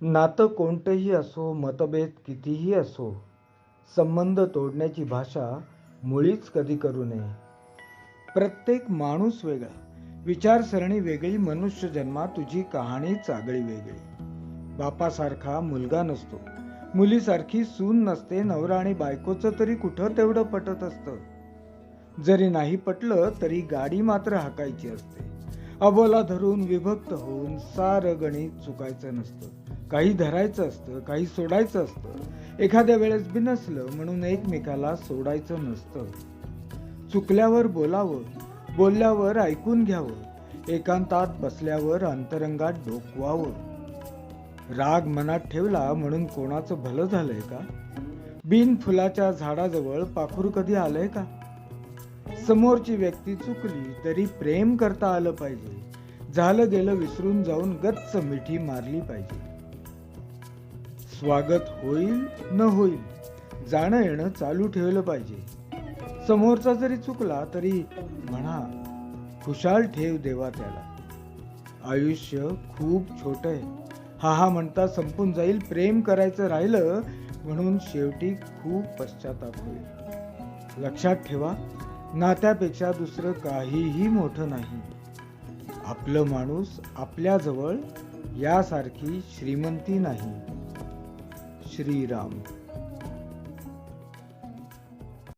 नातं कोणतंही असो, मतभेद कितीही असो, संबंध तोडण्याची भाषा मुळीच कधी करू नये. प्रत्येक माणूस वेगळा, विचारसरणी वेगळी, मनुष्य जन्मात तुझी कहाणीच आगळी वेगळी. बापासारखा मुलगा नसतो, मुलीसारखी सून नसते, नवरा आणि बायकोचं तरी कुठं तेवढं पटत असतं. जरी नाही पटलं तरी गाडी मात्र हाकायची असते. अबोला धरून विभक्त होऊन सारं गणित चुकायचं नसतं. काही धरायचं असतं, काही सोडायचं असतं. एखाद्या वेळेस बिनसलं म्हणून एकमेकाला सोडायचं नसतं. चुकल्यावर बोलावं, बोलल्यावर ऐकून घ्यावं, एकांतात बसल्यावर अंतरंगात डोकवावं. राग मनात ठेवला म्हणून कोणाचं भलं झालंय का? बिन फुलाच्या झाडाजवळ पाखरू कधी आलंय का? समोरची व्यक्ती चुकली तरी प्रेम करता आलं पाहिजे. झालं गेलं विसरून जाऊन गच्च मिठी मारली पाहिजे. स्वागत होईल न होईल, जाणं येणं चालू ठेवलं पाहिजे. समोरचा जरी चुकला तरी म्हणा, खुशाल ठेव देवा त्याला. आयुष्य खूप छोट आहे, हा म्हणता संपून जाईल. प्रेम करायचं राहिलं म्हणून शेवटी खूप पश्चाताप होईल. लक्षात ठेवा, नात्यापेक्षा दुसरं काहीही मोठं नाही. आपलं माणूस आपल्याजवळ यासारखी श्रीमंती नाही. श्रीराम.